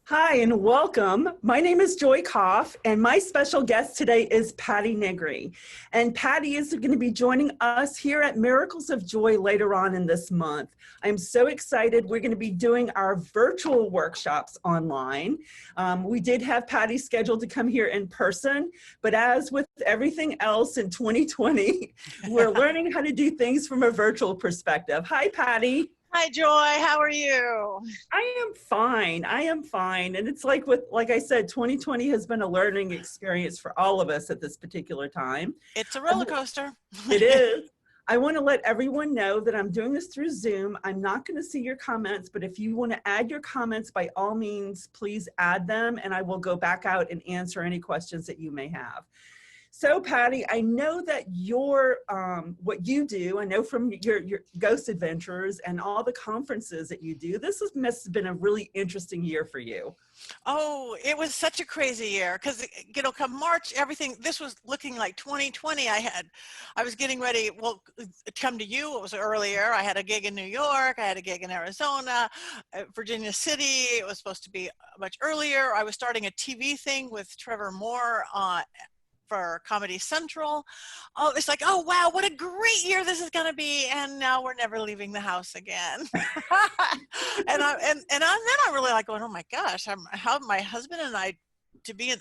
Hi and welcome. My name is Joy Koff and my special guest today is Patti Negri. And Patti is going to be joining us here at Miracles of Joy later on in this month. I'm so excited. We're going to be doing our virtual workshops online. We did have Patti scheduled to come here in person, but as with everything else in 2020, we're learning how to do things from a virtual perspective. Hi, Patti. Hi, Joy. How are you? I am fine. I am fine. And it's like I said, 2020 has been a learning experience for all of us at this particular time. It's a roller coaster. It is. I want to let everyone know that I'm doing this through Zoom. I'm not going to see your comments, but if you want to add your comments, by all means, please add them and I will go back out and answer any questions that you may have. So Patti, I know that what you do, I know from your Ghost Adventures and all the conferences that you do, must have been a really interesting year for you. Oh, it was such a crazy year because, come March, this was looking like 2020. I was getting ready, to come to you. It was earlier. I had a gig in New York. I had a gig in Arizona, Virginia City. It was supposed to be much earlier. I was starting a TV thing with Trevor Moore for Comedy Central. Oh, it's like, oh wow, what a great year this is going to be, and now we're never leaving the house again. and then I'm really like going, oh my gosh, how my husband and I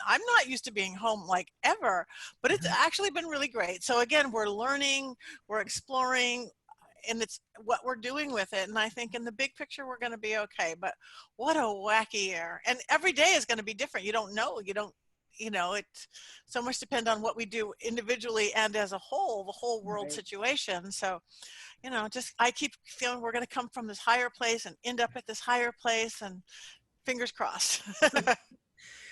I'm not used to being home like ever, but it's actually been really great. So again, we're learning, we're exploring, and it's what we're doing with it. And I think in the big picture, we're going to be okay. But what a wacky year. And every day is going to be different. You don't know. It so much depends on what we do individually and as a whole, the whole world Right. situation. So, I keep feeling we're going to come from this higher place and end up at this higher place, and fingers crossed.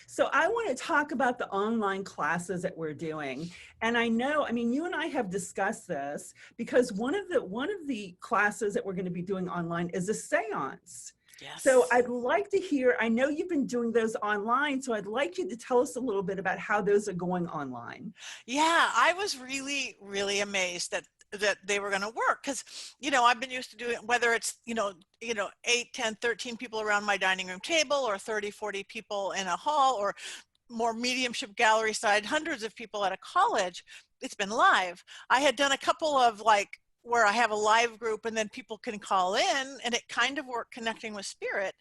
So I want to talk about the online classes that we're doing. And you and I have discussed this because one of the classes that we're going to be doing online is a seance. Yes. So I'd like to hear, I know you've been doing those online, so I'd like you to tell us a little bit about how those are going online. Yeah, I was really, really amazed that they were going to work because, I've been used to doing, whether it's, 8, 10, 13 people around my dining room table, or 30, 40 people in a hall, or more mediumship gallery side, hundreds of people at a college. It's been live. I had done a couple of where I have a live group and then people can call in, and it kind of worked connecting with spirit.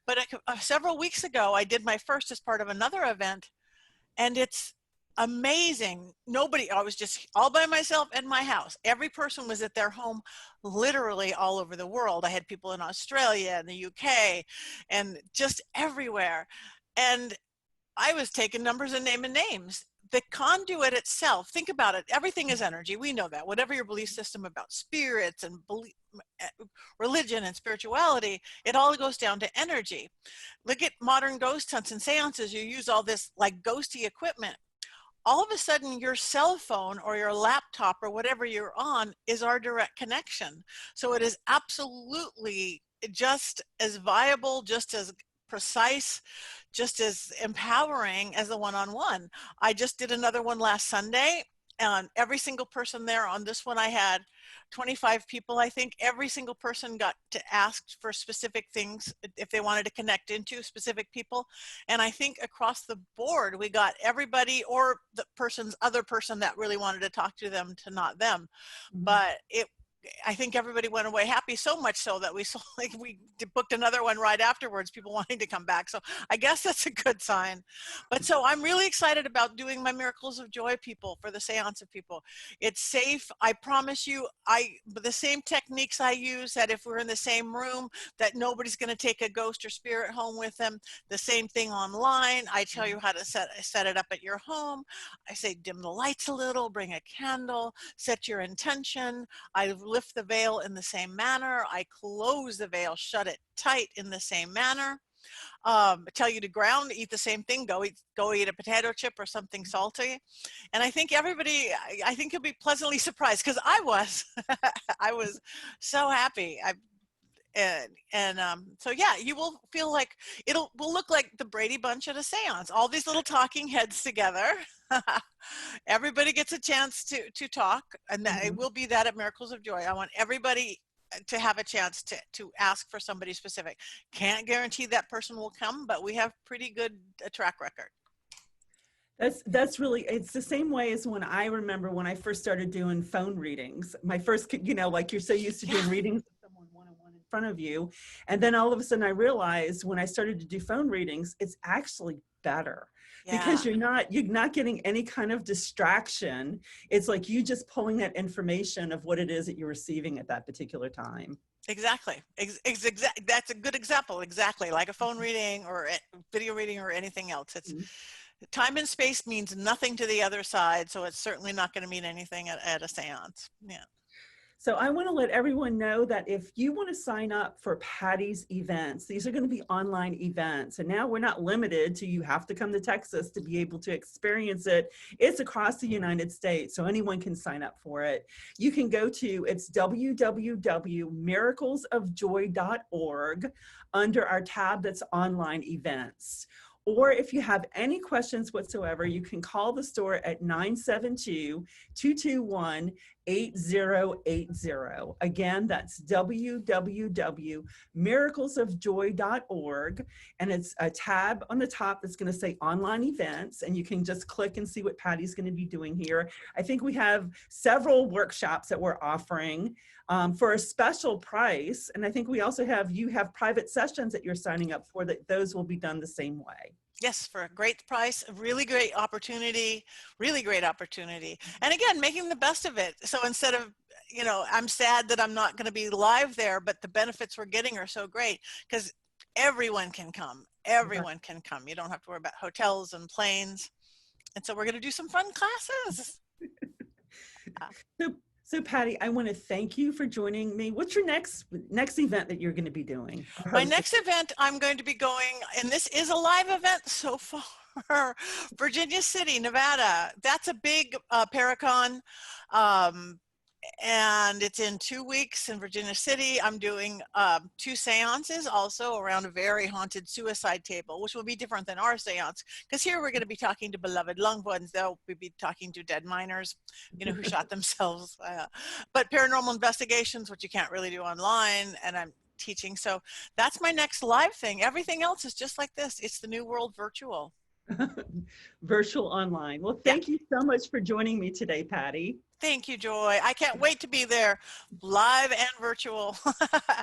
But several weeks ago, I did my first as part of another event, and it's amazing. I was just all by myself in my house. Every person was at their home, literally all over the world. I had people in Australia and the UK and just everywhere. And I was taking numbers and naming names. The conduit itself, think about it. Everything is energy. We know that. Whatever your belief system about spirits and religion and spirituality, it all goes down to energy. Look at modern ghost hunts and seances. You use all this like ghosty equipment. All of a sudden, your cell phone or your laptop or whatever you're on is our direct connection. So it is absolutely just as viable, just as precise, just as empowering as the one-on-one. I just did another one last Sunday, and every single person there on this one, I had 25 people. I think every single person got to ask for specific things if they wanted to connect into specific people. And I think across the board, we got everybody, or the other person that really wanted to talk to them, to not them. But I think everybody went away happy, so much so that we booked another one right afterwards, people wanting to come back. So I guess that's a good sign. But so I'm really excited about doing my Miracles of Joy people, for the seance of people. It's safe. I promise you, the same techniques I use, that if we're in the same room, that nobody's going to take a ghost or spirit home with them. The same thing online. I tell you how to set it up at your home. I say dim the lights a little, bring a candle, set your intention. I lift the veil in the same manner. I close the veil, shut it tight in the same manner. Tell you to ground, eat the same thing, go eat a potato chip or something salty. And I think I think you'll be pleasantly surprised, because I was, I was so happy. So yeah, you will feel like will look like the Brady Bunch at a seance. All these little talking heads together. Everybody gets a chance to talk, and that it will be that at Miracles of Joy. I want everybody to have a chance to ask for somebody specific. Can't guarantee that person will come, but we have pretty good track record. That's really, it's the same way as when I remember when I first started doing phone readings. My first, like you're so used to doing readings with someone one-on-one in front of you. And then all of a sudden I realized when I started to do phone readings, it's actually better. Because you're not getting any kind of distraction. It's like you just pulling that information of what it is that you're receiving at that particular time. Exactly. That's a good example. Exactly. Like a phone reading or a video reading or anything else. It's time and space means nothing to the other side. So it's certainly not going to mean anything at a seance. Yeah. So I want to let everyone know that if you want to sign up for Patti's events, these are going to be online events. And now we're not limited to you have to come to Texas to be able to experience it. It's across the United States, so anyone can sign up for it. You can go to, it's www.miraclesofjoy.org under our tab that's online events. Or if you have any questions whatsoever, you can call the store at 972-221-8080. Again, that's www.miraclesofjoy.org. And it's a tab on the top that's going to say online events. And you can just click and see what Patti's going to be doing here. I think we have several workshops that we're offering for a special price. And I think we also have, you have private sessions that you're signing up for, that those will be done the same way. Yes, for a great price, a really great opportunity, really great opportunity. And again, making the best of it. So instead of, I'm sad that I'm not going to be live there, but the benefits we're getting are so great because everyone can come. Everyone can come. You don't have to worry about hotels and planes. And so we're going to do some fun classes. So Patti, I want to thank you for joining me. What's your next event that you're going to be doing? My next event I'm going to be going, and this is a live event so far, Virginia City, Nevada. That's a big Paracon, and it's in 2 weeks in Virginia City. I'm doing 2 seances also around a very haunted suicide table, which will be different than our seance, because here we're going to be talking to beloved loved ones. They'll be talking to dead miners, who shot themselves. But paranormal investigations, which you can't really do online, and I'm teaching. So that's my next live thing. Everything else is just like this. It's the new world virtual. Virtual online. Well, thank you so much for joining me today, Patti. Thank you, Joy. I can't wait to be there, live and virtual.